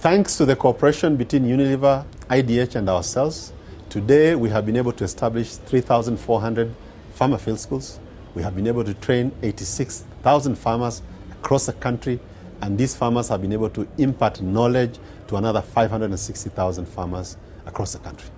Thanks to the cooperation between Unilever, IDH and ourselves, today we have been able to establish 3,400 farmer field schools. We have been able to train 86,000 farmers across the country, and these farmers have been able to impart knowledge to another 560,000 farmers across the country.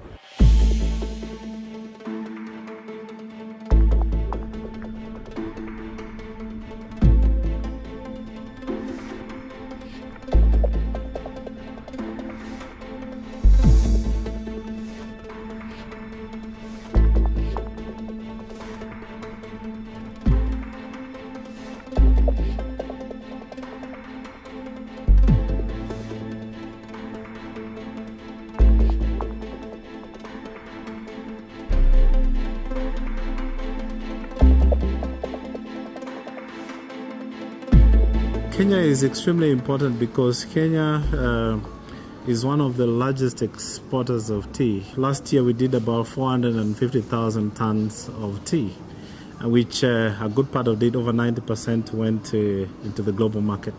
Kenya is extremely important because Kenya is one of the largest exporters of tea. Last year we did about 450,000 tons of tea, which a good part of it, over 90%, went into the global market.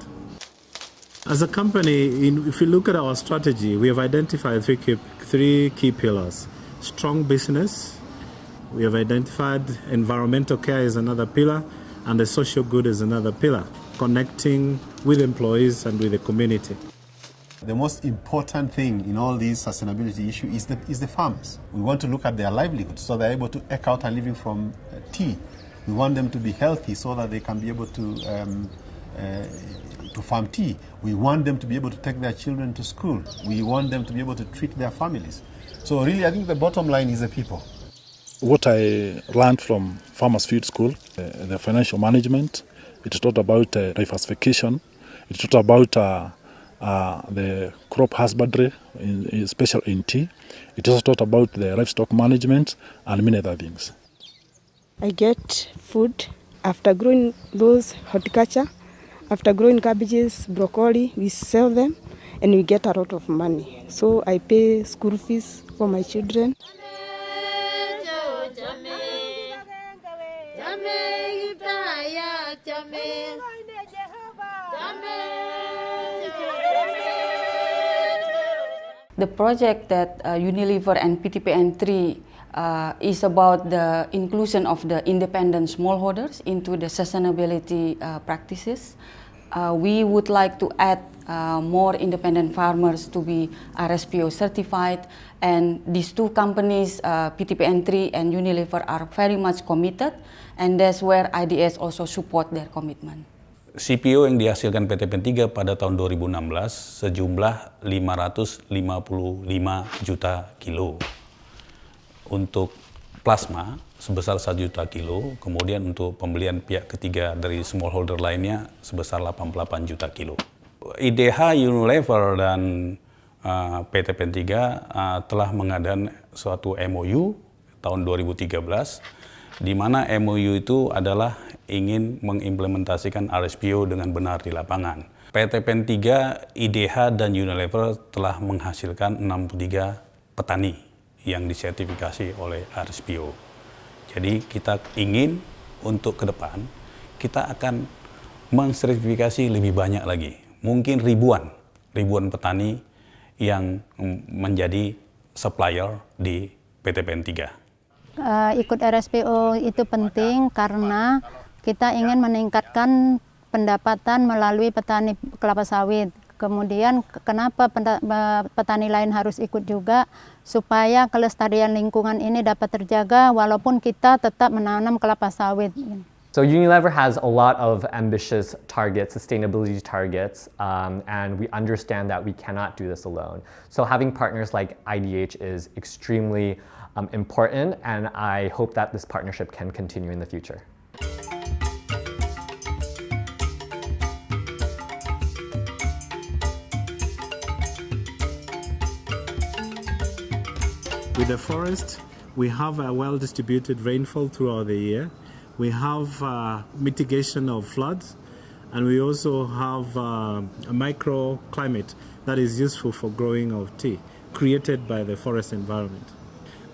As a company, if you look at our strategy, we have identified three key pillars. Strong business, we have identified environmental care is another pillar, and the social good is another pillar, connecting with employees and with the community. The most important thing in all these sustainability issues is the farmers. We want to look at their livelihood so they're able to eke out a living from tea. We want them to be healthy so that they can be able to farm tea. We want them to be able to take their children to school. We want them to be able to treat their families. So really, I think the bottom line is the people. What I learned from Farmers Field School, the financial management, it taught about diversification, it taught about the crop husbandry, especially in tea. It also taught about the livestock management and many other things. I get food after growing those horticulture, after growing cabbages, broccoli, we sell them and we get a lot of money. So I pay school fees for my children. The project that Unilever and PTPN3 is about the inclusion of the independent smallholders into the sustainability practices. We would like to add more independent farmers to be RSPO certified, and these two companies, PTPN3 and Unilever, are very much committed, and that's where IDH also support their commitment. CPO yang dihasilkan PTPN3 pada tahun 2016 sejumlah 555 juta kilo. Untuk plasma sebesar 1 juta kilo, kemudian untuk pembelian pihak ketiga dari smallholder lainnya sebesar 88 juta kilo. IDH, Unilever, dan PTPN3 telah mengadakan suatu MOU tahun 2013, di mana MOU itu adalah ingin mengimplementasikan RSPO dengan benar di lapangan. PTPN3, IDH, dan Unilever telah menghasilkan 63 petani yang disertifikasi oleh RSPO. Jadi kita ingin untuk ke depan, kita akan mensertifikasi lebih banyak lagi. Mungkin ribuan petani yang menjadi supplier di PTPN3. Ikut RSPO itu penting karena kita ingin meningkatkan pendapatan melalui petani kelapa sawit. Kemudian kenapa petani lain harus ikut juga, supaya kelestarian lingkungan ini dapat terjaga walaupun kita tetap menanam kelapa sawit. So Unilever has a lot of ambitious targets, sustainability targets, and we understand that we cannot do this alone. So having partners like IDH is extremely important, and I hope that this partnership can continue in the future. With the forest, we have a well-distributed rainfall throughout the year. We have mitigation of floods, and we also have a microclimate that is useful for growing of tea, created by the forest environment.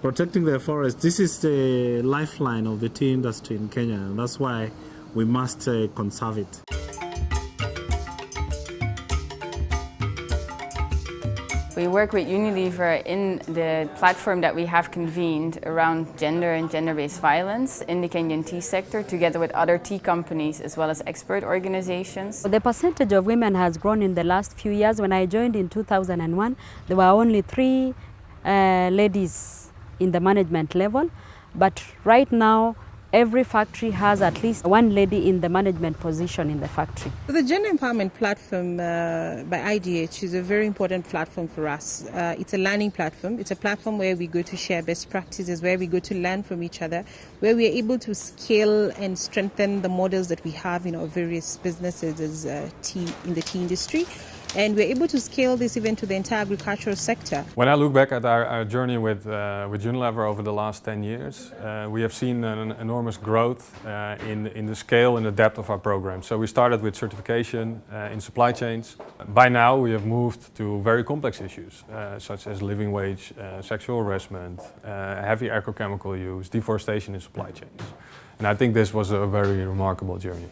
Protecting the forest, this is the lifeline of the tea industry in Kenya, and that's why we must conserve it. We work with Unilever in the platform that we have convened around gender and gender-based violence in the Kenyan tea sector, together with other tea companies as well as expert organizations. The percentage of women has grown in the last few years. When I joined in 2001, there were only 3 ladies in the management level, but right now every factory has at least 1 lady in the management position in the factory. So the Gender Empowerment Platform by IDH is a very important platform for us. It's a learning platform. It's a platform where we go to share best practices, where we go to learn from each other, where we are able to scale and strengthen the models that we have in our various businesses as in the tea industry. And we're able to scale this even to the entire agricultural sector. When I look back at our journey with Unilever over the last 10 years, we have seen an enormous growth in the scale and the depth of our program. So we started with certification in supply chains. By now we have moved to very complex issues, such as living wage, sexual harassment, heavy agrochemical use, deforestation in supply chains. And I think this was a very remarkable journey.